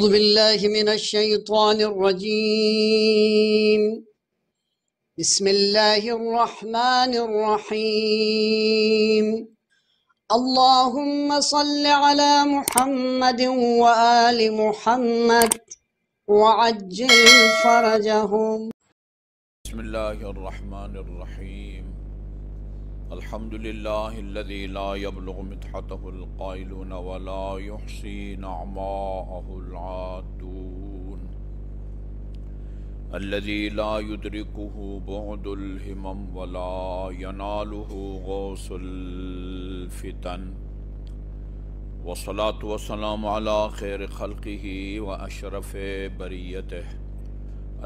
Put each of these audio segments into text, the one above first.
أعوذ بالله من الشيطان الرجيم. بسم الله الرحمن الرحيم. اللهم صل على محمد وآل محمد وعجل فرجهم. بسم الله الرحمن الرحيم. الحمد لله الذي لا يبلغ مدحته القائلون ولا يحصي نعماءه العادون، الذي لا يدركه بعد الهمم ولا يناله غوث الفتن، والصلاة والسلام على خير خلقه وأشرف بريته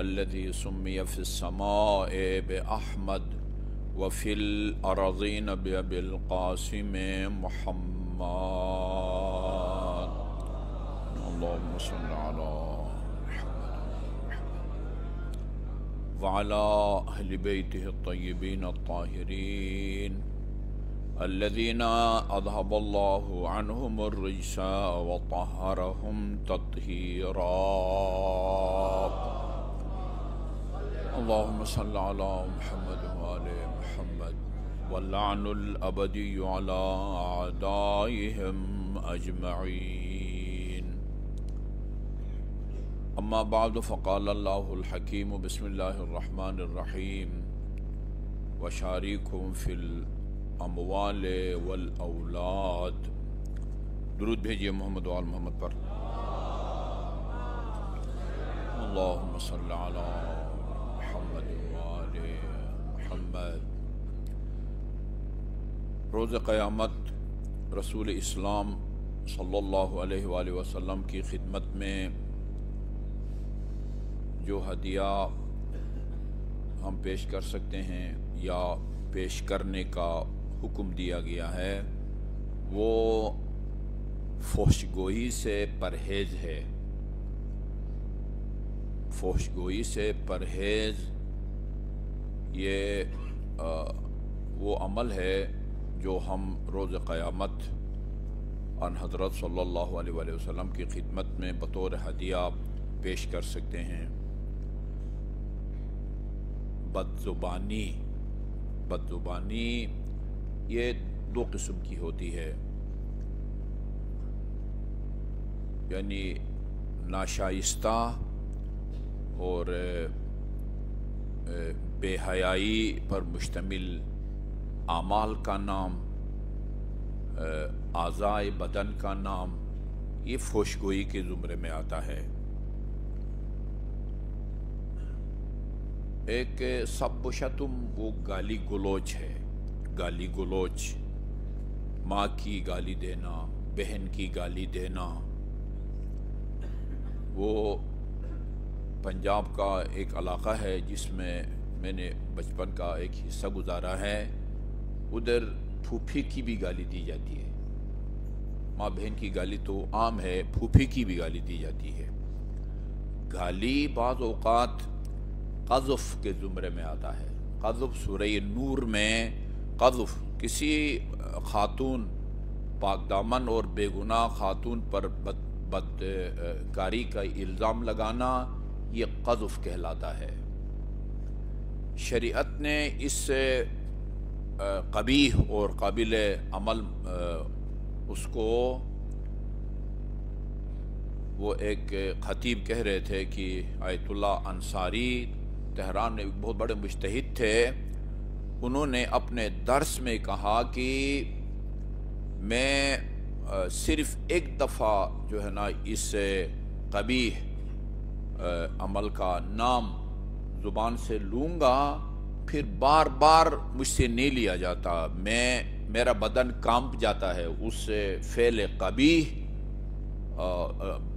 الذي سمي في السماء بأحمد وفي الأراضين بأبي القاسم محمد. اللهم صل على محمد وعلى أهل بيته الطيبين الطاهرين الذين أذهب الله عنهم الرجس وطهرهم تطهيرا. اللهم صل على محمد وآل محمد واللعن الأبدي على أعدائهم أجمعين. أما بعد، فقال الله الحكيم بسم الله الرحمن الرحيم: وشاركهم في الأموال والأولاد. درود بھیجیے محمد وآل محمد پر. اللهم صل على محمد وآل محمد. روز قیامت رسول اسلام صلی اللہ علیہ وآلہ وسلم کی خدمت میں جو ہدیہ ہم پیش کر سکتے ہیں یا پیش کرنے کا حکم دیا گیا ہے وہ فحش گوئی سے پرہیز ہے. فحش گوئی سے پرہیز یہ وہ عمل ہے جو ہم روز قیامت ان حضرت صلی اللہ علیہ وآلہ وسلم کی خدمت میں بطور ہدیہ پیش کر سکتے ہیں. بدزبانی یہ دو قسم کی ہوتی ہے، یعنی ناشائستہ اور بے حیائی پر مشتمل اعمال کا نام، اعضائے بدن کا نام، یہ فحش گوئی کے زمرے میں آتا ہے. ایک سب و شتم وہ گالی گلوچ ہے. گالی گلوچ، ماں کی گالی دینا، بہن کی گالی دینا. وہ پنجاب کا ایک علاقہ ہے جس میں میں نے بچپن کا ایک حصہ گزارا ہے. ادھر پھوپھی کی بھی گالی دی جاتی ہے. ماں بہن کی گالی تو عام ہے، پھوپھی کی بھی گالی دی جاتی ہے. گالی بعض اوقات قذف کے زمرے میں آتا ہے. قذف سورہ نور میں قذف، کسی خاتون پاک دامن اور بے گناہ خاتون پر بدکاری کا الزام لگانا، یہ قذف کہلاتا ہے. شریعت نے اس سے قبیح اور قابل عمل اس کو، وہ ایک خطیب کہہ رہے تھے کہ آیت اللہ انصاری تہران میں بہت بڑے مجتہد تھے، انہوں نے اپنے درس میں کہا کہ میں صرف ایک دفعہ جو ہے نا اس قبیح عمل کا نام زبان سے لوں گا، پھر بار بار مجھ سے نہیں لیا جاتا، میرا بدن کانپ جاتا ہے اس فعل قبیح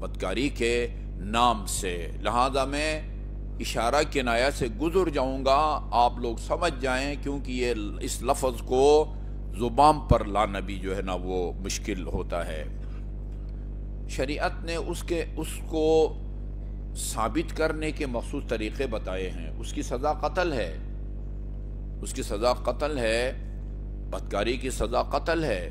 بدکاری کے نام سے. لہذا میں اشارہ کنایہ سے گزر جاؤں گا، آپ لوگ سمجھ جائیں، کیونکہ یہ اس لفظ کو زبان پر لانا بھی جو ہے نا وہ مشکل ہوتا ہے. شریعت نے اس کو ثابت کرنے کے مخصوص طریقے بتائے ہیں. اس کی سزا قتل ہے، اس کی سزا قتل ہے، بدکاری کی سزا قتل ہے.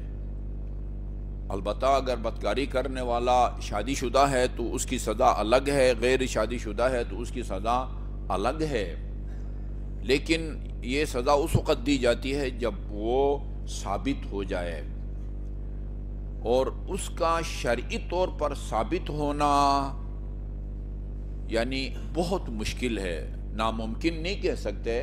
البتہ اگر بدکاری کرنے والا شادی شدہ ہے تو اس کی سزا الگ ہے، غیر شادی شدہ ہے تو اس کی سزا الگ ہے، لیکن یہ سزا اس وقت دی جاتی ہے جب وہ ثابت ہو جائے، اور اس کا شرعی طور پر ثابت ہونا یعنی بہت مشکل ہے، ناممکن نہیں کہہ سکتے۔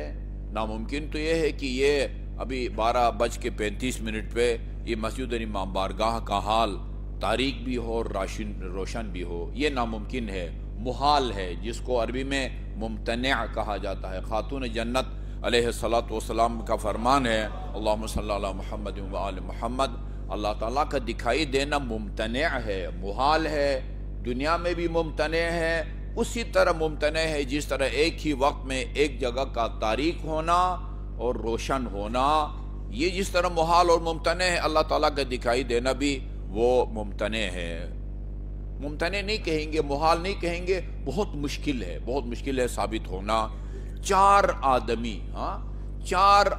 ناممکن تو یہ ہے کہ یہ ابھی 12:35 پہ یہ مسجد امام بارگاہ کا حال تاریک بھی ہو اور روشن بھی ہو، یہ ناممکن ہے، محال ہے، جس کو عربی میں ممتنع کہا جاتا ہے۔ خاتون جنت علیہ الصلوۃ والسلام کا فرمان ہے، اللہم صلی علی محمد و آل محمد، اللہ تعالیٰ کا دکھائی دینا ممتنع ہے، محال ہے، دنیا میں بھی ممتنع ہے، اسی طرح ممتنع ہے جس طرح ایک ہی وقت میں ایک جگہ کا تاریک ہونا اور روشن ہونا، یہ جس طرح محال اور ممتنع ہے، اللہ تعالیٰ کا دکھائی دینا بھی وہ ممتنع ہے۔ ممتنع نہیں کہیں گے، محال نہیں کہیں گے، بہت مشکل ہے، بہت مشکل ہے ثابت ہونا۔ چار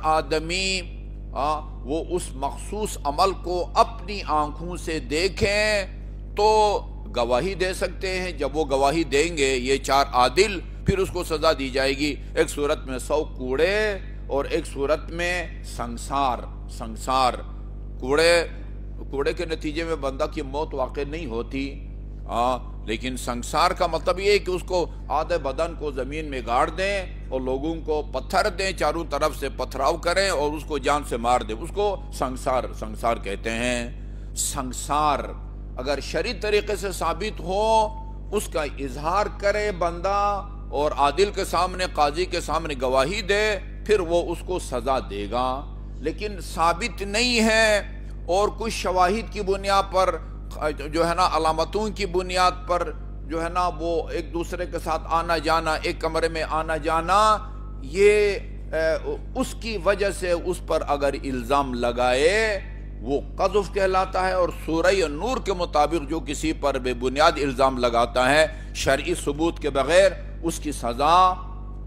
آدمی وہ اس مخصوص عمل کو اپنی آنکھوں سے دیکھیں تو گواہی دے سکتے ہیں۔ جب وہ گواہی دیں گے یہ چار عادل، پھر اس کو سزا دی جائے گی، ایک صورت میں 100 کوڑے اور ایک صورت میں سنگسار۔ کوڑے کے نتیجے میں بندہ کی موت واقع نہیں ہوتی، لیکن سنگسار کا مطلب یہ ہے کہ اس کو آدھے بدن کو زمین میں گاڑ دیں اور لوگوں کو پتھر دیں، چاروں طرف سے پتھراؤ کریں اور اس کو جان سے مار دیں، اس کو سنگسار کہتے ہیں۔ سنگسار اگر شرعی طریقے سے ثابت ہو، اس کا اظہار کرے بندہ اور عادل کے سامنے، قاضی کے سامنے گواہی دے، پھر وہ اس کو سزا دے گا۔ لیکن ثابت نہیں ہے اور کچھ شواہد کی بنیاد پر جو ہے نا، علامتوں کی بنیاد پر جو ہے نا وہ ایک دوسرے کے ساتھ آنا جانا، ایک کمرے میں آنا جانا، یہ اس کی وجہ سے اس پر اگر الزام لگائے وہ قذف کہلاتا ہے، اور سورہ نور کے مطابق جو کسی پر بے بنیاد الزام لگاتا ہے شرعی ثبوت کے بغیر، اس کی سزا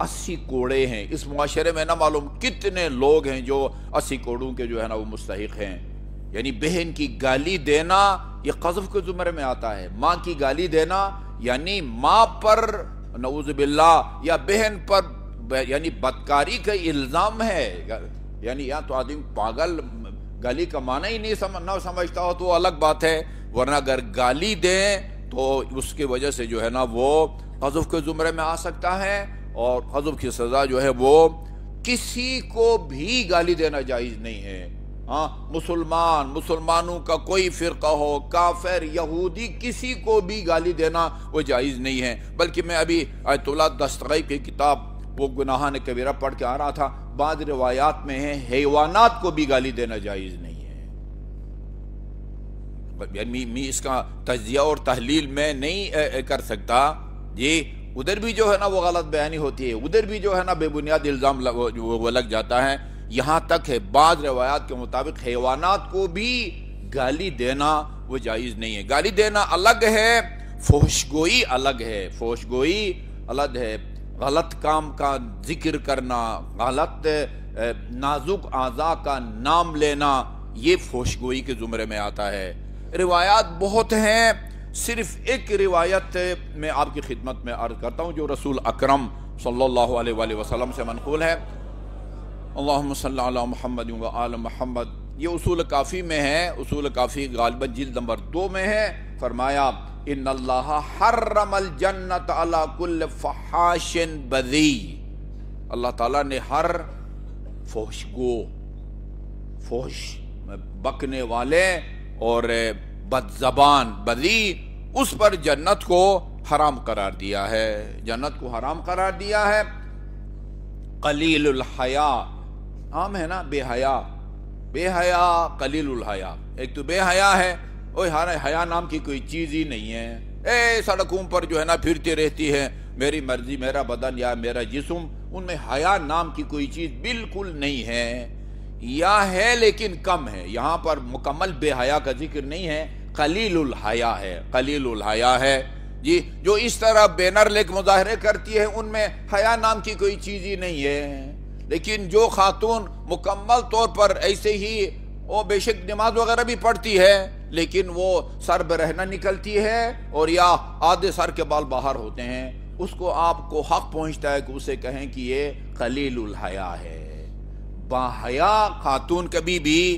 80 کوڑے ہیں۔ اس معاشرے میں نہ معلوم کتنے لوگ ہیں جو 80 کوڑوں کے جو ہے نا وہ مستحق ہیں۔ یعنی بہن کی گالی دینا یہ قذف کے زمرے میں آتا ہے، ماں کی گالی دینا یعنی ماں پر نعوذ باللہ یا بہن پر یعنی بدکاری کا الزام ہے۔ یعنی یا تو آدمی پاگل گالی کا معنی ہی نہیں سمجھتا ہو تو وہ الگ بات ہے، ورنہ اگر گالی دیں تو اس کی وجہ سے جو ہے نا وہ قذف کے زمرے میں آ سکتا ہے، اور قذف کی سزا جو ہے وہ کسی کو بھی گالی دینا جائز نہیں ہے۔ مسلمانوں کا کوئی فرقہ ہو، کافر، یہودی، کسی کو بھی گالی دینا وہ جائز نہیں ہے۔ بلکہ میں ابھی آیت اللہ دستگیر کی کتاب وہ گناہان کبیرہ پڑھ کے آ رہا تھا، بعض روایات میں ہے حیوانات کو بھی گالی دینا جائز نہیں ہے۔ یعنی اس کا تجزیہ اور تحلیل میں نہیں کر سکتا، یہ ادھر بھی جو ہے نا وہ غلط بیانی ہوتی ہے، ادھر بھی جو ہے نا بے بنیاد الزام وہ لگ جاتا ہے۔ یہاں تک ہے بعض روایات کے مطابق حیوانات کو بھی گالی دینا وہ جائز نہیں ہے۔ گالی دینا الگ ہے، فحشگوئی الگ ہے، فحشگوئی الگ ہے۔ غلط کام کا ذکر کرنا، غلط نازک اعضاء کا نام لینا، یہ فحشگوئی کے زمرے میں آتا ہے۔ روایات بہت ہیں، صرف ایک روایت میں آپ کی خدمت میں عرض کرتا ہوں جو رسول اکرم صلی اللہ علیہ وآلہ وسلم سے منقول ہے۔ اللہم صلی علی محمد و آل محمد، یہ اصول کافی میں ہے، اصول کافی غالباً جلد نمبر 2 میں ہے۔ فرمایا ان اللہ حرم الجنت علی کل فحاش بذی، اللہ تعالیٰ نے ہر فحشگو، فحش بکنے والے اور بد زبان، بذی، اس پر جنت کو حرام قرار دیا ہے، جنت کو حرام قرار دیا ہے۔ قلیل الحیا، عام ہے نا بے حیا، بے حیا، قلیل الحیا، ایک تو بے حیا ہے، حیا نام کی کوئی چیز ہی نہیں ہے، سڑکوں پر جو ہے نا پھرتی رہتی ہے، میری مرضی، میرا بدن یا میرا جسم، ان میں حیا نام کی کوئی چیز بالکل نہیں ہے، یا ہے لیکن کم ہے۔ یہاں پر مکمل بے حیا کا ذکر نہیں ہے، قلیل الحیا ہے، قلیل الحیا ہے جی، جو اس طرح بینر لے کے مظاہرے کرتی ہے، ان میں حیا نام کی کوئی چیز ہی نہیں ہے۔ لیکن جو خاتون مکمل طور پر ایسے ہی وہ بے شک نماز وغیرہ بھی پڑھتی ہے لیکن وہ سر برہنہ نکلتی ہے اور یا آدھے سر کے بال باہر ہوتے ہیں، اس کو آپ کو حق پہنچتا ہے کہ اسے کہیں کہ یہ قلیل الحیا ہے۔ باحیا خاتون کبھی بھی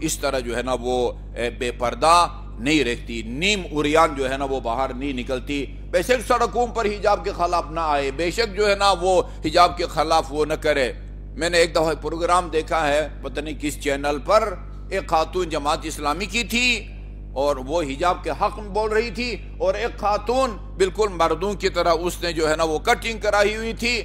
اس طرح جو ہے نا وہ بے پردہ نہیں رہتی، نیم عریان جو ہے نا وہ باہر نہیں نکلتی۔ بے شک سڑکوں پر حجاب کے خلاف نہ آئے، بے شک جو ہے نا وہ حجاب کے خلاف وہ نہ کرے۔ میں نے ایک دفعہ پروگرام دیکھا ہے پتہ نہیں کس چینل پر، ایک خاتون جماعت اسلامی کی تھی اور وہ حجاب کے حق میں بول رہی تھی، اور ایک خاتون بالکل مردوں کی طرح اس نے جو ہے نا وہ کٹنگ کرائی ہوئی تھی۔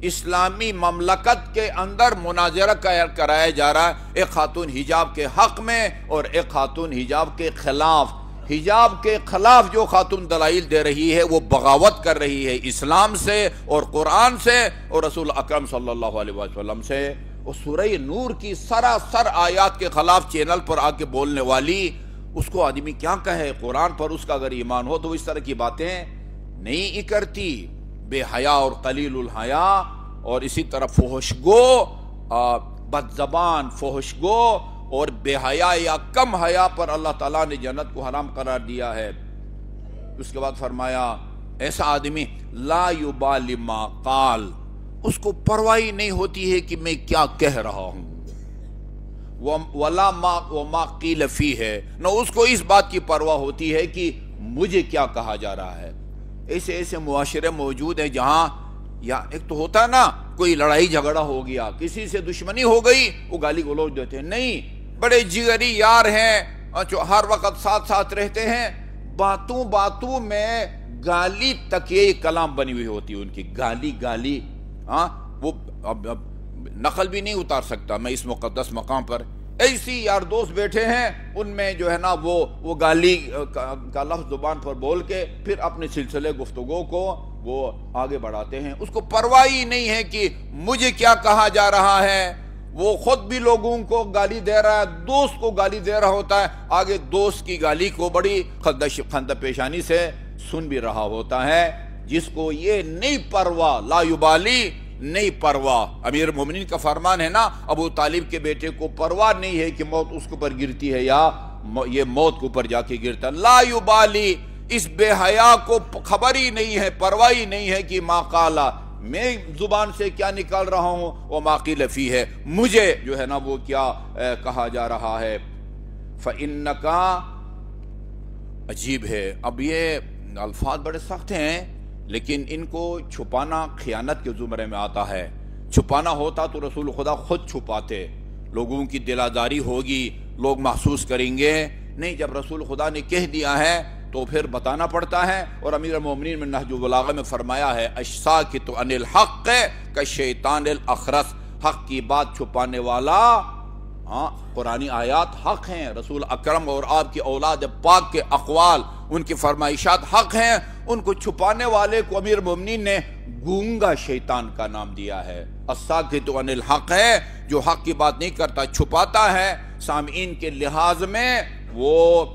اسلامی مملکت کے اندر مناظرہ کرایا جا رہا ہے، ایک خاتون حجاب کے حق میں اور ایک خاتون حجاب کے خلاف۔ حجاب کے خلاف جو خاتون دلائل دے رہی ہے وہ بغاوت کر رہی ہے اسلام سے اور قرآن سے اور رسول اکرم صلی اللہ علیہ وسلم سے۔ اور سورہ نور کی سراسر آیات کے خلاف چینل پر آ کے بولنے والی، اس کو آدمی کیا کہے؟ قرآن پر اس کا اگر ایمان ہو تو اس طرح کی باتیں نہیں کرتی۔ بے حیا اور قلیل الحیا، اور اسی طرح فحشگو، بد زبان، فحشگو اور بے حیا یا کم حیا پر اللہ تعالیٰ نے جنت کو حرام قرار دیا ہے۔ اس کے بعد فرمایا ایسا آدمی لا یبالی ما قال، اس کو پرواہ نہیں ہوتی ہے کہ میں کیا کہہ رہا ہوں، ولا ما قیل فیہ، نہ اس کو اس بات کی پرواہ ہوتی ہے کہ مجھے کیا کہا جا رہا ہے۔ ایسے ایسے معاشرے موجود ہیں جہاں یا ایک تو ہوتا ہے نا کوئی لڑائی جھگڑا ہو گیا، کسی سے دشمنی ہو گئی، وہ گالی گلوچ دیتے ہیں، نہیں، بڑے جگری یار ہیں جو ہر وقت ساتھ ساتھ رہتے ہیں، باتوں باتوں میں گالی تک یہ کلام بنی ہوئی ہوتی ہے ان کی، گالی وہ اب نقل بھی نہیں اتار سکتا میں اس مقدس مقام پر۔ ایسی یار دوست بیٹھے ہیں، ان میں جو ہے نا وہ گالی کا لفظ زبان پر بول کے پھر اپنے سلسلے گفتگو کو وہ آگے بڑھاتے ہیں۔ اس کو پرواہ ہی نہیں ہے کہ مجھے کیا کہا جا رہا ہے، وہ خود بھی لوگوں کو گالی دے رہا ہے، دوست کو گالی دے رہا ہوتا ہے، آگے دوست کی گالی کو بڑی خندہ پیشانی سے سن بھی رہا ہوتا ہے۔ جس کو یہ نہیں پرواہ، لا یبالی، نہیں پرواہ، امیر المومنین کا فرمان ہے نا، ابو طالب کے بیٹے کو پرواہ نہیں ہے کہ موت اس کے اوپر گرتی ہے یا یہ موت کے اوپر جا کے گرتا ہے، لا یبالی، اس بے حیا کو خبر ہی نہیں ہے، پرواہ ہی نہیں ہے کہ ما قالا، میں زبان سے کیا نکال رہا ہوں، وما قیل فیہ، مجھے جو ہے نا وہ کیا کہا جا رہا ہے۔ فإنک، عجیب ہے، اب یہ الفاظ بڑے سخت ہیں لیکن ان کو چھپانا خیانت کے زمرے میں آتا ہے۔ چھپانا ہوتا تو رسول خدا خود چھپاتے، لوگوں کی دل آزاری ہوگی، لوگ محسوس کریں گے، نہیں، جب رسول خدا نے کہہ دیا ہے تو پھر بتانا پڑتا ہے۔ اور امیر المومنین میں نہج البلاغہ میں فرمایا ہے الساکت عن الحق کالشیطان الاخرس، حق کی بات چھپانے والا، قرآنی آیات حق ہیں، رسول اکرم اور آپ کی اولاد پاک کے اقوال، ان کی فرمائشات حق ہیں، ان کو چھپانے والے کو امیر المومنین نے گونگا شیطان کا نام دیا ہے۔ الساکت عن الحق ہے جو حق کی بات نہیں کرتا، چھپاتا ہے، سامعین کے لحاظ میں وہ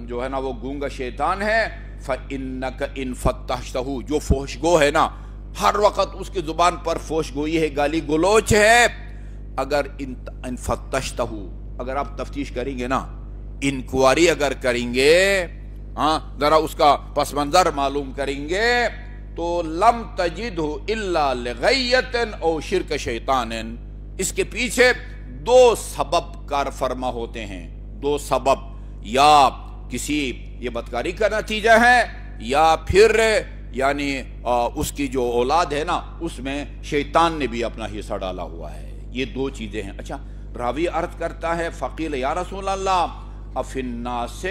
جو ہے نا وہ گونگا شیطان ہے۔ فَإِنَّكَ إِن فَتَّحْتَهُ، جو فحشگو ہے نا، ہر وقت اس کی زبان پر فحشگوئی ہے، گالی گلوچ ہے، اگر ان فتشتہو، اگر آپ تفتیش کریں گے نا، انکواری اگر کریں گے، ذرا اس کا پس منظر معلوم کریں گے، تو لم تجدہ الا لغیت او شرک شیطان، اس کے پیچھے دو سبب کار فرما ہوتے ہیں، دو سبب، یا کسی یہ بدکاری کا نتیجہ ہے، یا پھر یعنی اس کی جو اولاد ہے نا اس میں شیطان نے بھی اپنا حصہ ڈالا ہوا ہے، یہ دو چیزیں ہیں۔ اچھا، راوی عرض کرتا ہے فقیل یا رسول اللہ افی الناس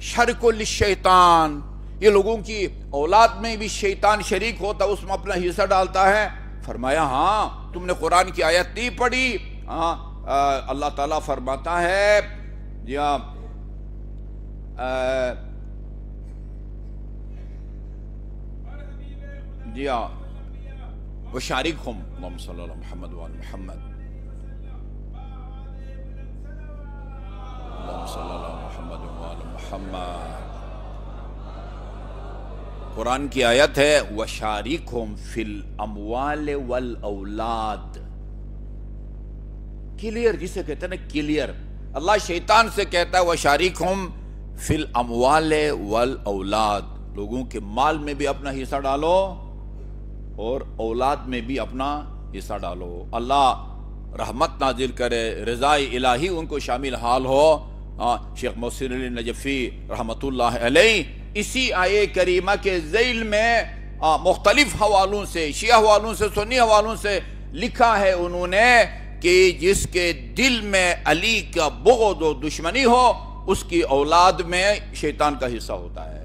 شرک للشیطان، یہ لوگوں کی اولاد میں بھی شیطان شریک ہوتا، اس میں اپنا حصہ ڈالتا ہے؟ فرمایا ہاں، تم نے قرآن کی آیت نہیں پڑھی، اللہ تعالیٰ فرماتا ہے جی ہاں، وشارکہم، اللہم صلی اللہ محمد وآل محمد، اللہم صلی اللہ محمد وآل محمد۔ قرآن کی آیت ہے وشارکہم فی الاموال والاولاد، کلیئر جسے کہتے ہیں نا کلیئر. اللہ شیطان سے کہتا ہے وَشَارِكْهُمْ فِي الْأَمْوَالِ وَالْأَوْلَادِ, لوگوں کے مال میں بھی اپنا حصہ ڈالو اور اولاد میں بھی اپنا حصہ ڈالو. اللہ رحمت نازل کرے, رضائے الہی ان کو شامل حال ہو. شیخ محسن علی نجفی رحمت اللہ علیہ اسی آیے کریمہ کے ذیل میں مختلف حوالوں سے, شیعہ حوالوں سے, سنی حوالوں سے لکھا ہے انہوں نے کہ جس کے دل میں علی کا بغض و دشمنی ہو اس کی اولاد میں شیطان کا حصہ ہوتا ہے.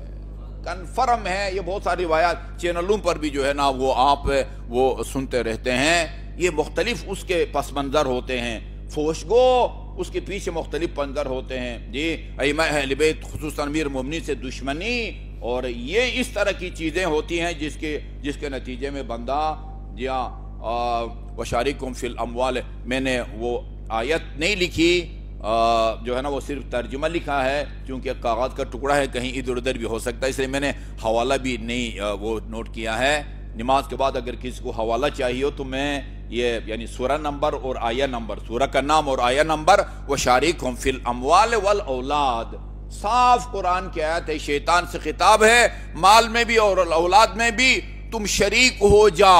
کنفرم ہے, یہ بہت ساری روایات چینلوں پر بھی جو ہے نا وہ آپ وہ سنتے رہتے ہیں. یہ مختلف اس کے پس منظر ہوتے ہیں, فوشگو اس کے پیچھے مختلف منظر ہوتے ہیں. جی ائمہ اہل بیت خصوصاً امیر مومنین سے دشمنی, اور یہ اس طرح کی چیزیں ہوتی ہیں جس کے نتیجے میں بندہ یا وَشَارِكْهُمْ فِي الْأَمْوَالِ, میں نے وہ آیت نہیں لکھی, جو ہے نا وہ صرف ترجمہ لکھا ہے کیونکہ کاغذ کا ٹکڑا ہے, کہیں ادھر ادھر بھی ہو سکتا ہے, اس لیے میں نے حوالہ بھی نہیں وہ نوٹ کیا ہے. نماز کے بعد اگر کسی کو حوالہ چاہیے ہو تو میں یہ یعنی سورہ نمبر اور آیہ نمبر, سورہ کا نام اور آیہ نمبر وَشَارِكْهُمْ فِي الْأَمْوَالِ وَالْأَوْلَادِ, صاف قرآن کی آیت ہے, شیطان سے خطاب ہے, مال میں بھی اور اولاد میں بھی تم شریک ہو جا.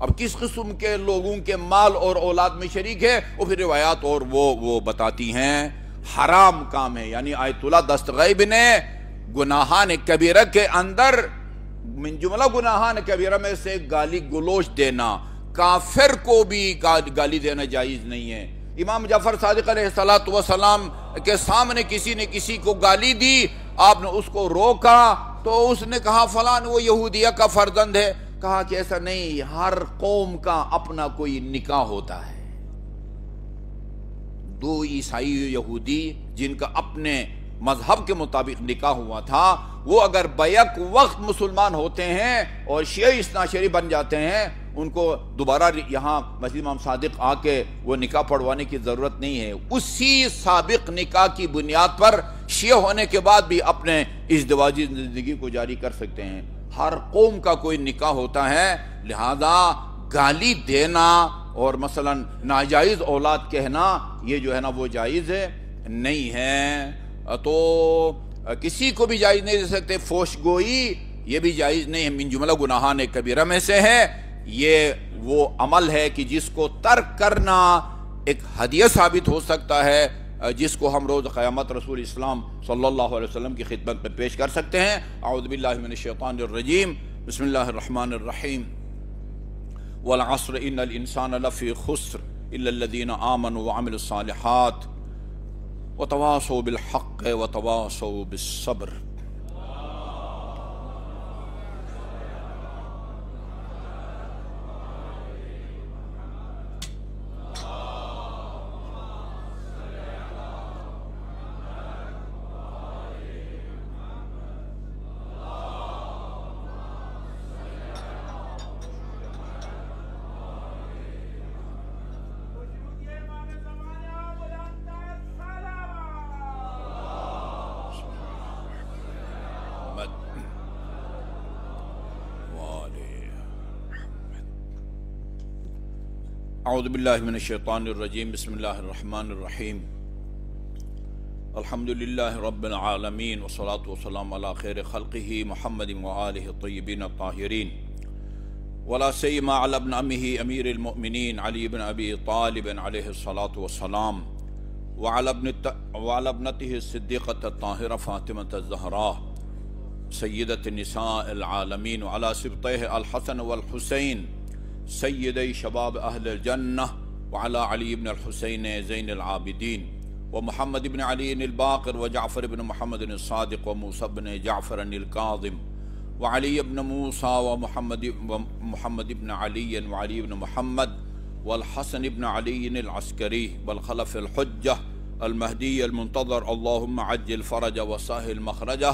اب کس قسم کے لوگوں کے مال اور اولاد میں شریک ہے وہ پھر روایات اور وہ بتاتی ہیں. حرام کام ہے, یعنی آیت اللہ دستغیب نے گناہان کبیرہ کے اندر من جملہ گناہان کبیرہ میں سے گالی گلوچ دینا, کافر کو بھی گالی دینا جائز نہیں ہے. امام جعفر صادق علیہ السلام کے سامنے کسی نے کسی کو گالی دی, آپ نے اس کو روکا تو اس نے کہا فلان وہ یہودیہ کا فرزند ہے. کہا کہ ایسا نہیں, ہر قوم کا اپنا کوئی نکاح ہوتا ہے. دو عیسائی یہودی جن کا اپنے مذہب کے مطابق نکاح ہوا تھا, وہ اگر بیک وقت مسلمان ہوتے ہیں اور شیعہ اثنا عشری بن جاتے ہیں, ان کو دوبارہ یہاں مسجد امام صادق آ کے وہ نکاح پڑھوانے کی ضرورت نہیں ہے. اسی سابق نکاح کی بنیاد پر شیعہ ہونے کے بعد بھی اپنے ازدواجی زندگی کو جاری کر سکتے ہیں. ہر قوم کا کوئی نکاح ہوتا ہے, لہذا گالی دینا اور مثلا ناجائز اولاد کہنا یہ جو ہے نا وہ جائز نہیں ہے. تو کسی کو بھی جائز نہیں دے سکتے. فوش گوئی یہ بھی جائز نہیں ہے, من جملہ گناہان کبیرہ میں سے ہے. یہ وہ عمل ہے کہ جس کو ترک کرنا ایک ہدیہ ثابت ہو سکتا ہے, جس کو ہم روز قیامت رسول اسلام صلی اللہ علیہ وسلم کی خدمت میں پیش کر سکتے ہیں. اعوذ باللہ من الشیطان الرجیم, بسم اللہ الرحمن الرحیم. والعصر ان الانسان لفی خسر الا الذین آمنوا وعملوا الصالحات وتواصوا بالحق وتواصوا بالصبر. اعوذ باللہ من الشیطان الرجیم, بسم اللہ الرحمن الرحیم. الحمدللہ رب العالمین والصلاة والسلام علی خیر خلقہ محمد وآلہ الطیبین الطاہرین, ولا سیما علی ابن امہ امیر المؤمنین علی بن ابی طالب علیہ الصلاة والسلام, وعلى ابنته الصدیقة الطاہرة فاطمة الزہراء سیدۃ النساء العالمین, وعلى سبطیہ الحسن والحسین سیدی شباب اہل الجنہ, وعلى علی بن الحسین زین العابدین, ومحمد بن علی الباقر, وجعفر بن محمد الصادق, وموسى بن جعفر الكاظم, وعلی بن موسیٰ, ومحمد بن علی, وعلی بن محمد, والحسن بن علی العسکری, والخلف الحجہ المہدی المنتظر. اللہم عجل فرج وسهل مخرجہ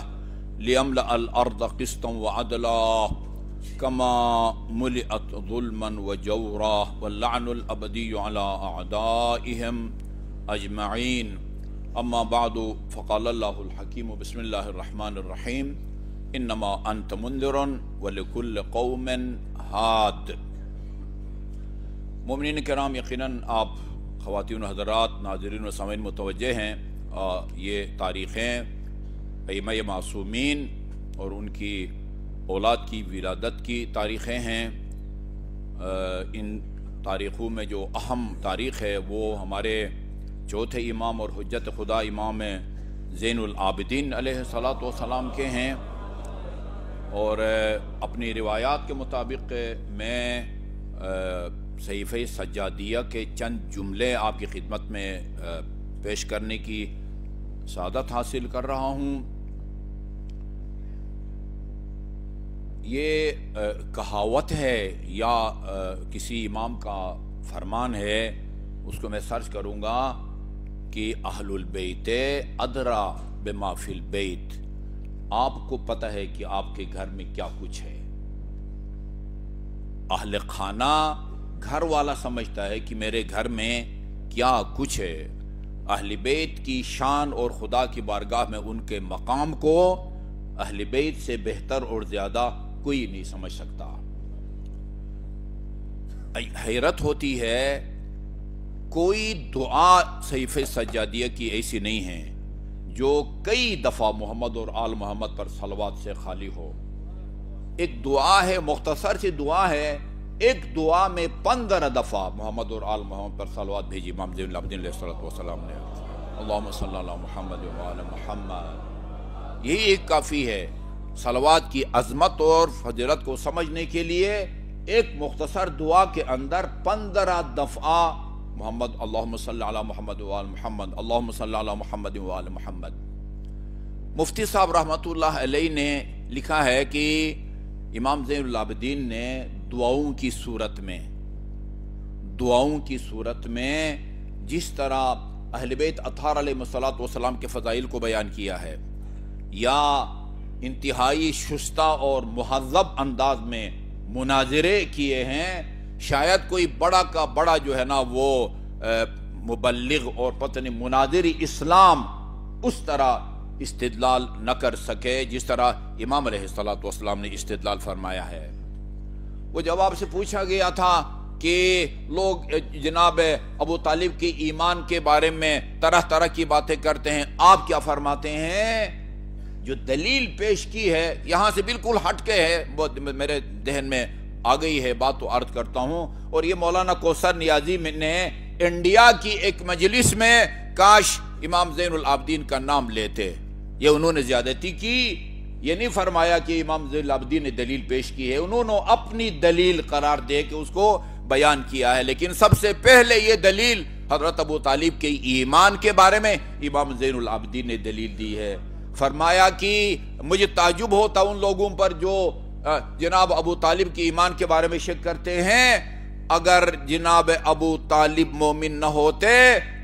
لیملأ الارض قسطا وعدلا كما ملئت ظلما وجورا, واللعن الابدی على اعدائهم اجمعین. اما بعد, فقال اللہ الحکیم, بسم اللہ الرحمن الرحیم. انما انت منذر ولکل قوم ہاد. مومنین کرام, یقیناً آپ خواتین و حضرات، ناظرین و سامعین متوجہ ہیں، یہ تاریخیں ائمہ معصومین اور ان کی اولاد کی ولادت کی تاریخیں ہیں۔ ان تاریخوں میں جو اہم تاریخ ہے وہ ہمارے چوتھے امام اور حجت خدا امام زین العابدین علیہ الصلاۃ والسلام کے ہیں، اور اپنی روایات کے مطابق میں صحیفہ سجادیہ کے چند جملے آپ کی خدمت میں پیش کرنے کی سعادت حاصل کر رہا ہوں۔ یہ کہاوت ہے یا کسی امام کا فرمان ہے، اس کو میں سرچ کروں گا کہ اہل البیت ادرا بما فی البیت، آپ کو پتہ ہے کہ آپ کے گھر میں کیا کچھ ہے۔ اہل خانہ گھر والا سمجھتا ہے کہ میرے گھر میں کیا کچھ ہے۔ اہل بیت کی شان اور خدا کی بارگاہ میں ان کے مقام کو اہل بیت سے بہتر اور زیادہ کوئی نہیں سمجھ سکتا۔ حیرت ہوتی ہے، کوئی دعا صحیفہ سجادیہ کی ایسی نہیں ہے جو کئی دفعہ محمد اور آل محمد پر صلوات سے خالی ہو۔ ایک دعا ہے، مختصر سی دعا ہے، ایک دعا میں 15 دفعہ محمد اور آل محمد پر صلوات بھیجی امام زین العابدین علیہ السلام نے۔ اللہم صلی اللہ محمد وعلی محمد، یہی ایک کافی ہے۔ صلوات کی عظمت اور فضیلت کو سمجھنے کے لیے ایک مختصر دعا کے اندر 15 دفعہ محمد، اللہم صلی علی محمد وعلی محمد، اللہم صلی علی محمد وعلی محمد۔ مفتی صاحب رحمۃ اللہ علیہ نے لکھا ہے کہ امام زین العابدین نے دعاؤں کی صورت میں جس طرح اہل بیت اطہار علیہ السلام کے فضائل کو بیان کیا ہے، یا انتہائی شستہ اور مہذب انداز میں مناظرے کیے ہیں، شاید کوئی بڑا کا بڑا جو ہے نا وہ مبلغ اور پتہ نہیں مناظر اسلام اس طرح استدلال نہ کر سکے جس طرح امام علیہ السلام نے استدلال فرمایا ہے۔ وہ جواب سے پوچھا گیا تھا کہ لوگ جناب ابو طالب کے ایمان کے بارے میں طرح طرح کی باتیں کرتے ہیں، آپ کیا فرماتے ہیں؟ جو دلیل پیش کی ہے یہاں سے بالکل ہٹ کے ہے، وہ میرے ذہن میں آ گئی ہے، بات تو عرض کرتا ہوں۔ اور یہ مولانا کوثر نیازی نے انڈیا کی ایک مجلس میں کاش امام زین العابدین کا نام لیتے، یہ انہوں نے زیادتی کی۔ یہ نہیں فرمایا کہ امام زین العابدین نے دلیل پیش کی ہے، انہوں نے اپنی دلیل قرار دے کے اس کو بیان کیا ہے، لیکن سب سے پہلے یہ دلیل حضرت ابو طالب کے ایمان کے بارے میں امام زین العابدین نے دلیل دی ہے۔ فرمایا کہ مجھے تعجب ہوتا ان لوگوں پر جو جناب ابو طالب کے ایمان کے بارے میں شک کرتے ہیں، اگر جناب ابو طالب مومن نہ ہوتے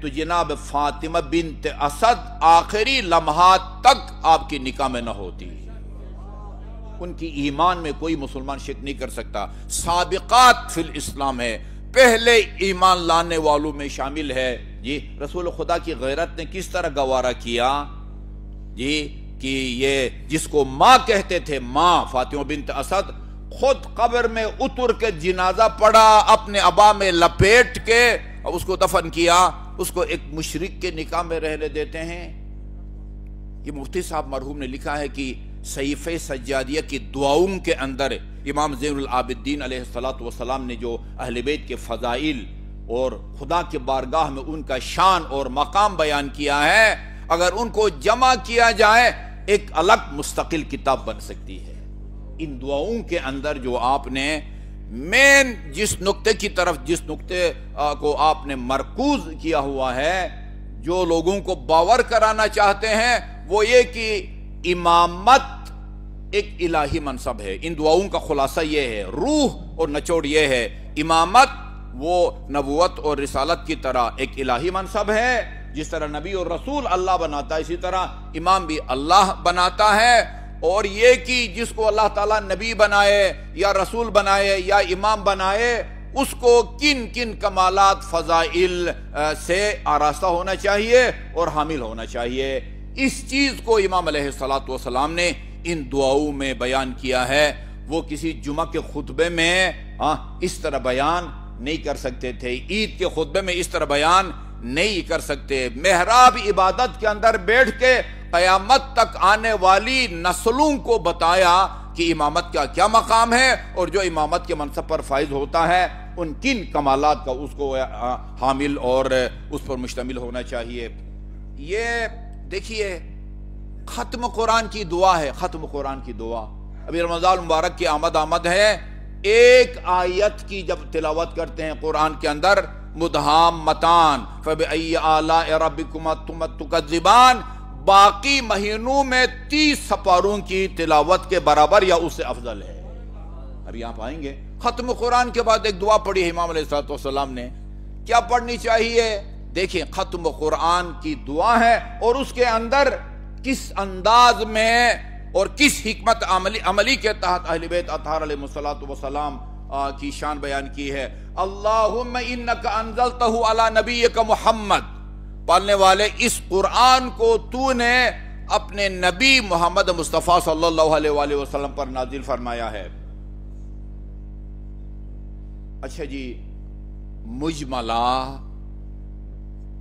تو جناب فاطمہ بنت اسد آخری لمحات تک آپ کی نکاح میں نہ ہوتی۔ ان کی ایمان میں کوئی مسلمان شک نہیں کر سکتا۔ سابقات فی الاسلام ہے، پہلے ایمان لانے والوں میں شامل ہے۔ جی رسول خدا کی غیرت نے کس طرح گوارا کیا جی کہ یہ جس کو ماں کہتے تھے، ماں فاطمہ بنت اسد، خود قبر میں اتر کے جنازہ پڑا، اپنے عبا میں لپیٹ کے اور اس کو دفن کیا، اس کو ایک مشرک کے نکاح میں رہنے دیتے ہیں۔ یہ مفتی صاحب مرحوم نے لکھا ہے کہ صحیفہ سجادیہ کی دعاؤں کے اندر امام زین العابدین علیہ السلام نے جو اہل بیت کے فضائل اور خدا کے بارگاہ میں ان کا شان اور مقام بیان کیا ہے، اگر ان کو جمع کیا جائے ایک الگ مستقل کتاب بن سکتی ہے۔ ان دعاؤں کے اندر جو آپ نے مین جس نقطے کی طرف، جس نقطے کو آپ نے مرکوز کیا ہوا ہے، جو لوگوں کو باور کرانا چاہتے ہیں، وہ یہ کہ امامت ایک الہی منصب ہے۔ ان دعاؤں کا خلاصہ یہ ہے، روح اور نچوڑ یہ ہے، امامت وہ نبوت اور رسالت کی طرح ایک الہی منصب ہے۔ جس طرح نبی اور رسول اللہ بناتا ہے، اسی طرح امام بھی اللہ بناتا ہے۔ اور یہ کہ جس کو اللہ تعالیٰ نبی بنائے یا رسول بنائے یا امام بنائے، اس کو کن کن کمالات فضائل سے آراستہ ہونا چاہیے اور حامل ہونا چاہیے، اس چیز کو امام علیہ السلام نے ان دعاؤں میں بیان کیا ہے۔ وہ کسی جمعہ کے خطبے میں اس طرح بیان نہیں کر سکتے تھے، عید کے خطبے میں اس طرح بیان نہیں کر سکتے، محراب عبادت کے اندر بیٹھ کے قیامت تک آنے والی نسلوں کو بتایا کہ امامت کا کیا مقام ہے، اور جو امامت کے منصب پر فائز ہوتا ہے ان کن کمالات کا اس کو حامل اور اس پر مشتمل ہونا چاہیے۔ یہ دیکھیے ختم قرآن کی دعا ہے، ختم قرآن کی دعا، ابھی رمضان مبارک کی آمد ہے، ایک آیت کی جب تلاوت کرتے ہیں قرآن کے اندر مدہامتان فبأي آلاء ربكما تكذبان، باقی مہینوں میں 30 سپاروں کی تلاوت کے برابر یا اس سے افضل ہے۔ اب یہاں پائیں گے ختم قرآن کے بعد ایک دعا پڑھی امام علیہ السلام نے، کیا پڑھنی چاہیے؟ دیکھیں ختم قرآن کی دعا ہے، اور اس کے اندر کس انداز میں اور کس حکمت عملی کے تحت اہل بیت اطہار علیہ السلام کی شان بیان کی ہے۔ اللہم انک انزلتہ علی نبیک محمد، پڑھنے والے اس قرآن کو تو نے اپنے نبی محمد مصطفیٰ صلی اللہ علیہ وآلہ وسلم پر نازل فرمایا ہے۔ اچھا جی، مجملہ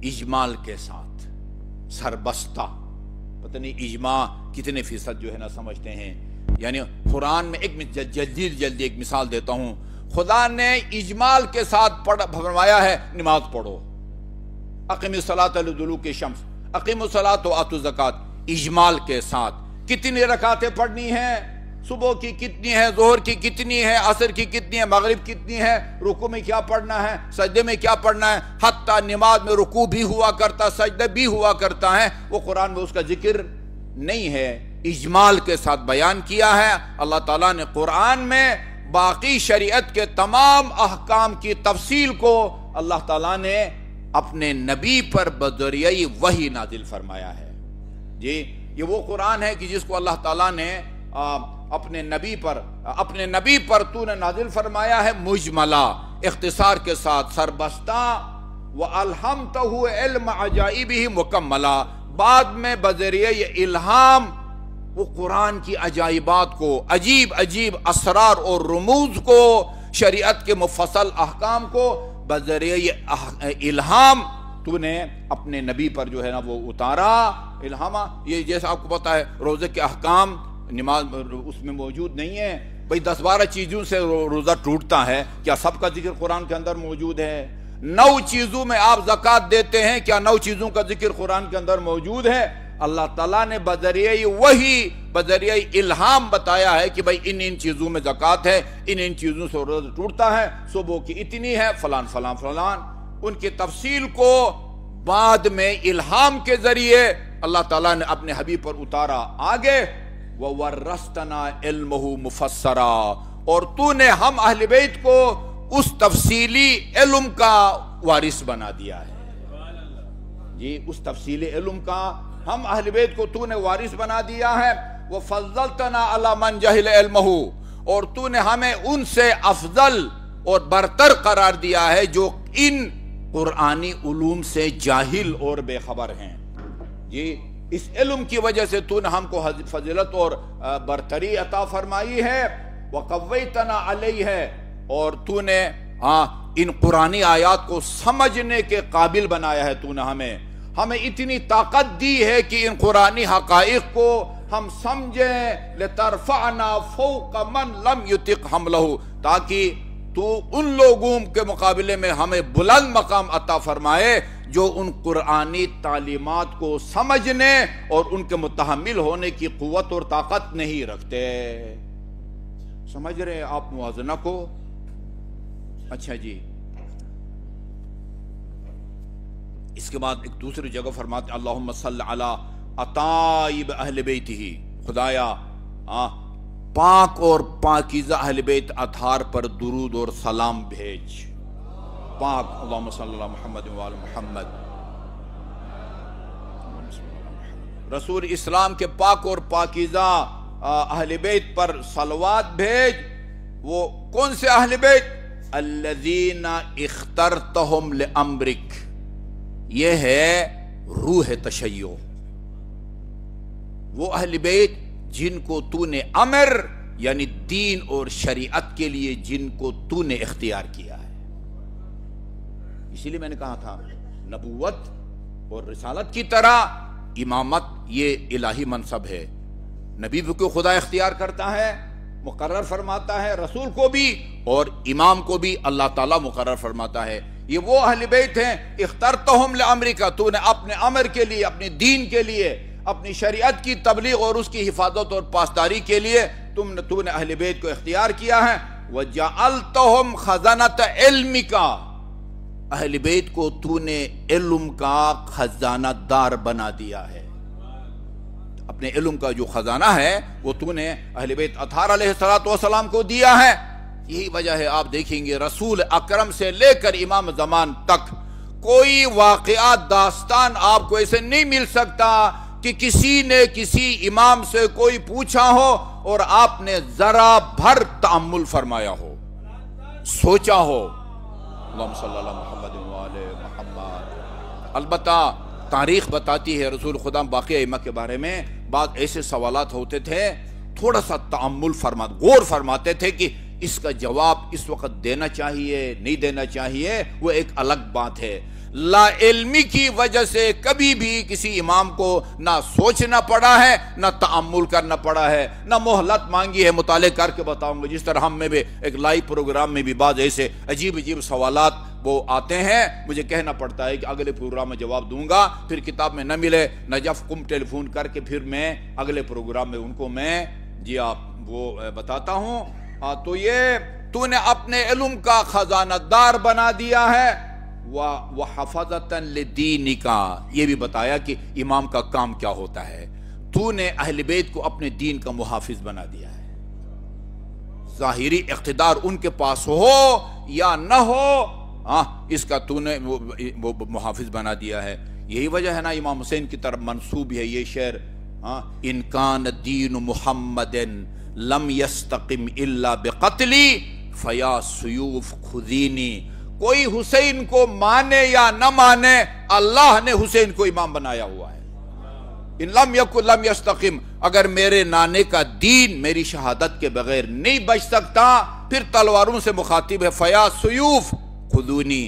اجمال کے ساتھ سربستہ، پتہ نہیں اجماع کتنے فیصد جو ہے نا سمجھتے ہیں، یعنی قرآن میں ایک جلدی ایک مثال دیتا ہوں، خدا نے اجمال کے ساتھ فرمایا ہے نماز پڑھو، اقیم الصلاۃ لدلوک الشمس، اقیم الصلاۃ وآتوا الزکاۃ، اجمال کے ساتھ کتنی رکعتیں پڑھنی ہیں، صبح کی کتنی ہے، ظہر کی کتنی ہے، عصر کی کتنی ہے، مغرب کتنی ہے، رکوع میں کیا پڑھنا ہے، سجدے میں کیا پڑھنا ہے، حتیٰ نماز میں رکوع بھی ہوا کرتا، سجدہ بھی ہوا کرتا ہے، وہ قرآن میں اس کا ذکر نہیں ہے، اجمال کے ساتھ بیان کیا ہے۔ اللہ تعالیٰ نے قرآن میں باقی شریعت کے تمام احکام کی تفصیل کو اللہ تعالیٰ نے اپنے نبی پر بذریعہ وحی نازل فرمایا ہے۔ جی، یہ وہ قرآن ہے کہ جس کو اللہ تعالیٰ نے اپنے نبی پر تو نے نازل فرمایا ہے مجملہ، اختصار کے ساتھ سربستہ، وَأَلْحَمْتَهُ عِلْمَ عَجَائِبِهِ مُكَمَّلًا، بعد میں بذریعہ یہ الہام وہ قرآن کی عجائبات کو، عجیب اسرار اور رموز کو، شریعت کے مفصل احکام کو بذریعہ یہ الہام تو نے اپنے نبی پر جو ہے نا وہ اتارا۔ الہامہ یہ جیسا آپ کو پتا ہے روزے کے احکام نماز اس میں موجود نہیں ہے، بھئی 10-12 چیزوں سے روزہ ٹوٹتا ہے، کیا سب کا ذکر قرآن کے اندر موجود ہے؟ 9 چیزوں میں آپ زکوٰۃ دیتے ہیں، کیا 9 چیزوں کا ذکر قرآن کے اندر موجود ہے؟ اللہ تعالیٰ نے بذریعہ وحی، بذریعہ الہام بتایا ہے کہ بھئی ان چیزوں میں زکوٰۃ ہے، ان چیزوں سے روزہ ٹوٹتا ہے، صبح کی اتنی ہے، فلان فلان فلان، ان کی تفصیل کو بعد میں الہام کے ذریعے اللہ تعالیٰ نے اپنے حبیب پر اتارا۔ آگے وَوَرَّثْتَنَا عِلْمَهُ مُفَسَّرًا، اور تو نے ہم اہل بیت کو اس تفصیلی علم کا وارث بنا دیا ہے۔ جی، اس تفصیلی علم کا ہم اہل بیت کو تو نے وارث بنا دیا ہے۔ وَفَضَّلْتَنَا عَلَى مَنْ جَهِلَ عِلْمَهُ، اور تو نے ہمیں ان سے افضل اور برتر قرار دیا ہے جو ان قرآنی علوم سے جاہل اور بے خبر ہیں۔ جی، اس علم کی وجہ سے تو نے ہم کو فضیلت اور برتری عطا فرمائی ہے۔ وَقَوَّيْتَنَا عَلَيْهِ، اور تو نے ان قرآنی آیات کو سمجھنے کے قابل بنایا ہے، تو نے ہمیں اتنی طاقت دی ہے کہ ان قرآنی حقائق کو ہم سمجھیں، لِتَرْفَعْنَا فَوْقَ مَنْ لَمْ يُطِقْ حَمْلَهُ، تاکہ تو ان لوگوں کے مقابلے میں ہمیں بلند مقام عطا فرمائے جو ان قرآنی تعلیمات کو سمجھنے اور ان کے متحمل ہونے کی قوت اور طاقت نہیں رکھتے۔ سمجھ رہے آپ موازنہ کو؟ اچھا جی، اس کے بعد ایک دوسری جگہ فرماتے ہیں اللہم صلی علی اطایب اہل بیتہ، خدایا پاک اور پاکیزہ اہل بیت اطہار پر درود اور سلام بھیج۔ پاک، اللہم صلی اللہ محمد وعلی محمد، رسول اسلام کے پاک اور پاکیزہ اہل بیت پر صلوات بھیج۔ وہ کون سے اہل بیت؟ الذین اخترتہم لامرک، یہ ہے روح تشیع، وہ اہل بیت جن کو تو نے امر یعنی دین اور شریعت کے لیے جن کو تو نے اختیار کیا ہے۔ اسی لیے میں نے کہا تھا نبوت اور رسالت کی طرح امامت یہ الہی منصب ہے، نبی کو خدا اختیار کرتا ہے، مقرر فرماتا ہے، رسول کو بھی اور امام کو بھی اللہ تعالیٰ مقرر فرماتا ہے۔ یہ وہ اہل بیت ہیں، اخترتہم لامرک، تو نے اپنے امر کے لیے، اپنے دین کے لیے، اپنی شریعت کی تبلیغ اور اس کی حفاظت اور پاسداری کے لیے تو نے اہل بیت کو اختیار کیا ہے۔ وَجَعَلْتَهُمْ خَزَنَةَ عِلْمِكَ، اہل بیت کو تو نے علم کا خزانہ دار بنا دیا ہے، اپنے علم کا جو خزانہ ہے وہ تو نے اہل بیت اطہار علیہ السلام کو دیا ہے۔ یہی وجہ ہے آپ دیکھیں گے رسول اکرم سے لے کر امام زمان تک کوئی واقعات داستان آپ کو ایسے نہیں مل سکتا کہ کسی نے کسی امام سے کوئی پوچھا ہو اور آپ نے ذرا بھر تأمل فرمایا ہو، سوچا ہو۔ اللہم صلی اللہ محمد وآلہ محمد۔ البتہ تاریخ بتاتی ہے رسول خدا باقی ائمہ کے بارے میں بعض ایسے سوالات ہوتے تھے، تھوڑا سا تأمل غور فرماتے تھے کہ اس کا جواب اس وقت دینا چاہیے نہیں دینا چاہیے، وہ ایک الگ بات ہے۔ لا علمی کی وجہ سے کبھی بھی کسی امام کو نہ سوچنا پڑا ہے، نہ تأمل کرنا پڑا ہے، نہ مہلت مانگی ہے۔ مطالعہ کر کے بتاؤں گا، جس طرح ہم میں بھی ایک لائیو پروگرام میں بھی بعض ایسے عجیب سوالات وہ آتے ہیں، مجھے کہنا پڑتا ہے کہ اگلے پروگرام میں جواب دوں گا، پھر کتاب میں نہ ملے نجف کم ٹیلی فون کر کے پھر میں اگلے پروگرام میں ان کو میں وہ بتاتا ہوں۔ تو یہ تو نے اپنے علم کا خزانہ دار بنا دیا ہے۔ وَحَفَظَةً لِدِينِكَ، یہ بھی بتایا کہ امام کا کام کیا ہوتا ہے۔ تو نے اہل بیت کو اپنے دین کا محافظ بنا دیا ہے، ظاہری اقتدار ان کے پاس ہو یا نہ ہو، اس کا تو نے وہ محافظ بنا دیا ہے۔ یہی وجہ ہے نا امام حسین کی طرف منسوب ہے یہ شعر، ان کان دین محمد لم یستقم الا بقتلی فیا سیوف خذینی، کوئی حسین کو مانے یا نہ مانے اللہ نے حسین کو امام بنایا ہوا ہے۔ ان لم یکن لم یستقم، اگر میرے نانے کا دین میری شہادت کے بغیر نہیں بچ سکتا، پھر تلواروں سے مخاطب ہے، فیا سیوف خذونی،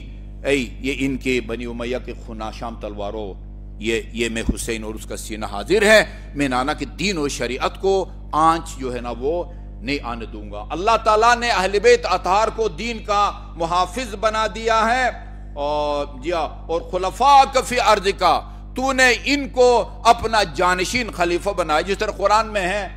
یہ ان کے بنی امیہ کے خناشام تلواروں، یہ میں حسین اور اس کا سینہ حاضر ہے، میں نانا کے دین اور شریعت کو آنچ جو ہے نا وہ نہیں آنے دوں گا۔ اللہ تعالیٰ نے اہل بیت اطہار کو دین کا محافظ بنا دیا ہے، اور خلفاء فی ارضک، تو نے ان کو اپنا جانشین خلیفہ بنایا، جس طرح قرآن میں ہے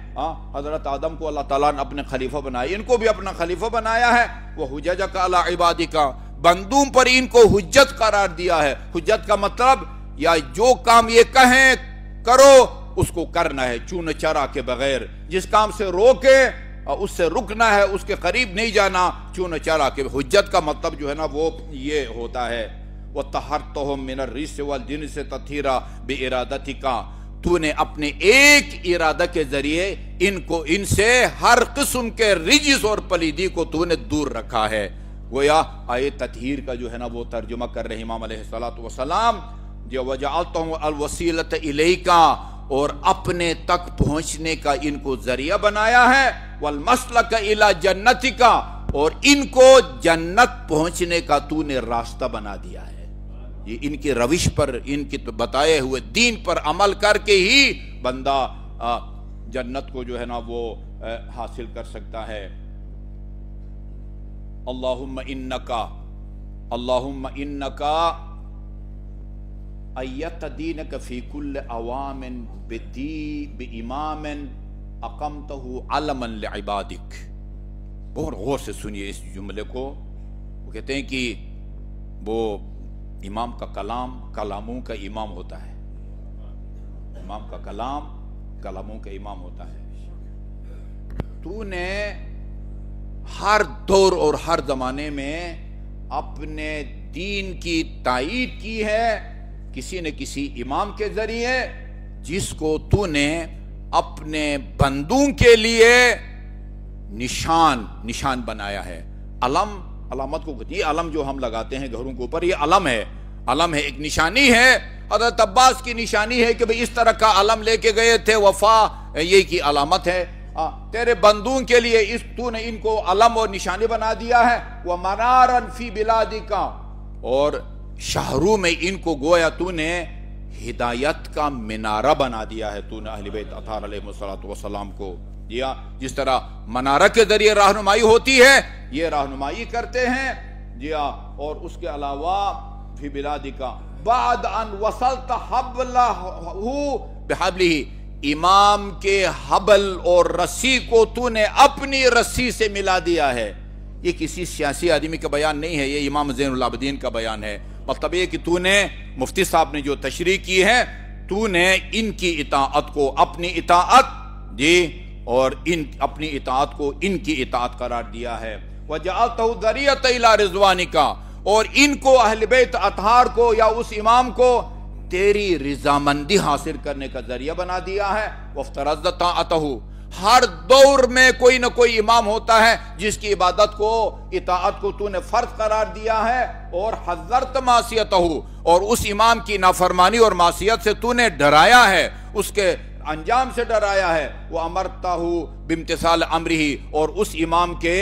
حضرت آدم کو اللہ تعالیٰ نے اپنے خلیفہ بنایا، ان کو بھی اپنا خلیفہ بنایا ہے۔ وَحُجَجَكَ عَلَىٰ عِبَادِكَ، بندوں پر ان کو حجت قرار دیا ہے۔ حجت کا مطلب یا جو کام یہ کہیں کرو اس کو کرنا ہے چون چرا کے بغیر، جس کام سے روکے اس سے رکنا ہے، اس کے قریب نہیں جانا چون چرا کے۔ حجت کا مطلب جو ہے نا وہ یہ ہوتا ہے، وَطَهَّرْتَهُم مِّنَ الرِّجْسِ وَالْجِنْسِ تَطْهِيرًا بِإِرَادَتِكَ، تو نے اپنے ایک ارادہ کے ذریعے ان سے ہر قسم کے رجس اور پلیدی کو تو نے دور رکھا ہے۔ گویا آیت تطہیر کا جو ہے نا وہ ترجمہ کر رہے امام علیہ السلام، جو وَجَعَلْتَهُمْ الْوَسِيلَةَ إِلَيْكَ، اور اپنے تک پہنچنے کا ان کو ذریعہ بنایا ہے، وَالْمَسْلَكَ إِلَى جَنَّتِكَ، اور ان کو جنت پہنچنے کا تو نے راستہ بنا دیا ہے۔ یہ ان کی روش پر، ان کی بتائے ہوئے دین پر عمل کر کے ہی بندہ جنت کو جو ہے نا وہ حاصل کر سکتا ہے۔ اللہم انکا ایت دینک فی کل عوام بامام اقمتہ علما لعبادک۔ بہت غور سے سنیے اس جملے کو، وہ کہتے ہیں کہ وہ امام کا کلام کلاموں کا امام ہوتا ہے، امام کا کلام کلاموں کا امام ہوتا ہے۔ تو نے ہر دور اور ہر زمانے میں اپنے دین کی تائید کی ہے کسی نہ کسی امام کے ذریعے، جس کو تو نے اپنے بندوں کے لیے نشان بنایا ہے۔ علامت کو یہ علم جو ہم لگاتے ہیں گھروں کے اوپر، یہ علم ہے، ایک نشانی ہے۔ حضرت عباس کی نشانی ہے کہ بھئی اس طرح کا علم لے کے گئے تھے، وفا یہ کی علامت ہے۔ تیرے بندوں کے لیے تو نے ان کو علم اور نشانی بنا دیا ہے۔ وَمَنَارًا فِي بِلَادِكَ، اور شہروں میں ان کو گویا تو نے ہدایت کا منارہ بنا دیا ہے، تو نے اہل بیت اطہار علیہ السلام کو دیا. جس طرح منارہ کے ذریعے رہنمائی ہوتی ہے، یہ رہنمائی کرتے ہیں جی ہاں. اور اس کے علاوہ فی بلادکا بعد ان وصلت حبلہ بحبلہ، امام کے حبل اور رسی کو تو نے اپنی رسی سے ملا دیا ہے. یہ کسی سیاسی آدمی کا بیان نہیں ہے، یہ امام زین العابدین کا بیان ہے. مطلب یہ کہ تو نے مفتی صاحب نے جو تشریح کی ہے، تو نے ان کی اطاعت کو اپنی اطاعت جی اور اپنی اطاعت کو ان کی اطاعت قرار دیا ہے. وَجَعَلْتَهُ ذَرِيَّةً إِلَىٰ رِضْوَانِكَ، اور ان کو اہل بیت اطہار کو یا اس امام کو تیری رضامندی حاصل کرنے کا ذریعہ بنا دیا ہے. وَافْتَرَضْتَ طَاعَتَهُ، ہر دور میں کوئی نہ کوئی امام ہوتا ہے جس کی عبادت کو اطاعت کو تو نے فرض قرار دیا ہے. اور حذرت معصیتہ، اور اس امام کی نافرمانی اور معصیت سے تو نے ڈرایا ہے، اس کے انجام سے ڈرایا ہے. وَأَمَرْتَهُ بِامْتِثَالِ أَمْرِهِ، اور اس امام کے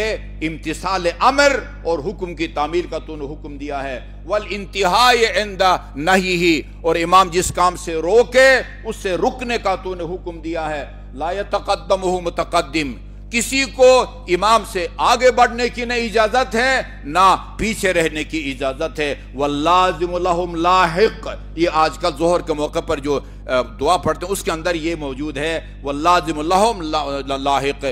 امتثال امر اور حکم کی تعمیل کا تو نے حکم دیا ہے. وَالْإِنْتِهَاءِ عِنْدَ نَهْيِهِ، اور امام جس کام سے روکے اس سے رکنے کا تو نے حکم دیا ہے. لا يتقدمه متقدم، کسی کو امام سے آگے بڑھنے کی نہ اجازت ہے نہ پیچھے رہنے کی اجازت ہے. واللازم لهم لاحق، یہ آج کل ظہر کے موقع پر جو دعا پڑھتے ہیں اس کے اندر یہ موجود ہے. واللازم لهم لاحق،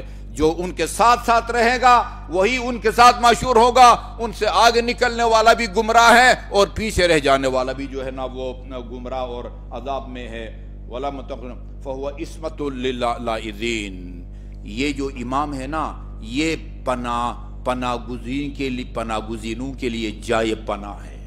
جو ان کے ساتھ ساتھ رہے گا وہی ان کے ساتھ معشور ہوگا. ان سے آگے نکلنے والا بھی گمراہ ہے اور پیچھے رہ جانے والا بھی جو ہے نا وہ گمراہ اور عذاب میں ہے. وَلَا مُتَقِّنٌ فَهُوَ عِصْمَةٌ لِلْعَائِذِينَ، یہ جو امام ہے نا یہ پناہ گزینوں کے لیے جائے پناہ ہے.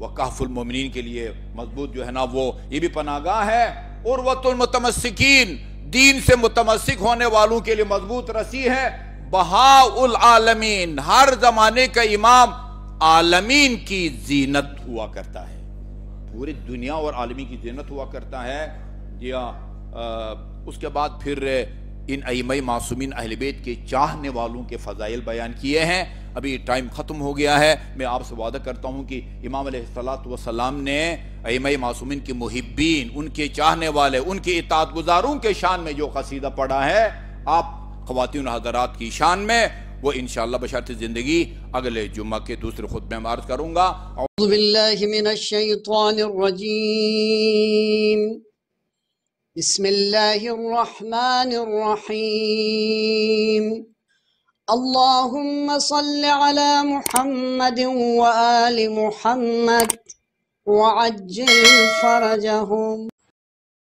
وَقَحْفُ الْمُؤْمِنِينَ کے لیے مضبوط جو ہے نا وہ یہ بھی پناہ گاہ ہے. عُرْوَةُ الْمُتَمَسِّكِينَ، دین سے متمسک ہونے والوں کے لیے مضبوط رسی ہے. بہاء العالمین، ہر زمانے کا امام عالمین کی زینت ہوا کرتا ہے، پوری دنیا اور عالمی کی زینت ہوا کرتا ہے. جی ہاں. اس کے بعد پھر ان ائمہ معصومین اہل بیت کے چاہنے والوں کے فضائل بیان کیے ہیں. ابھی ٹائم ختم ہو گیا ہے. میں آپ سے وعدہ کرتا ہوں کہ امام علیہ السلام نے ائمہ معصومین کے محبین، ان کے چاہنے والے، ان کے اطاعت گزاروں کے شان میں جو قصیدہ پڑھا ہے آپ خواتین و حضرات کی شان میں، وہ انشاءاللہ بشرط زندگی اگلے جمعہ کے دوسرے خطبے میں عرض کروں گا. اعوذ باللہ من الشیطان الرجیم، بسم اللہ الرحمن الرحیم. اللہم صل علی محمد وآل محمد وعجل فرجہم.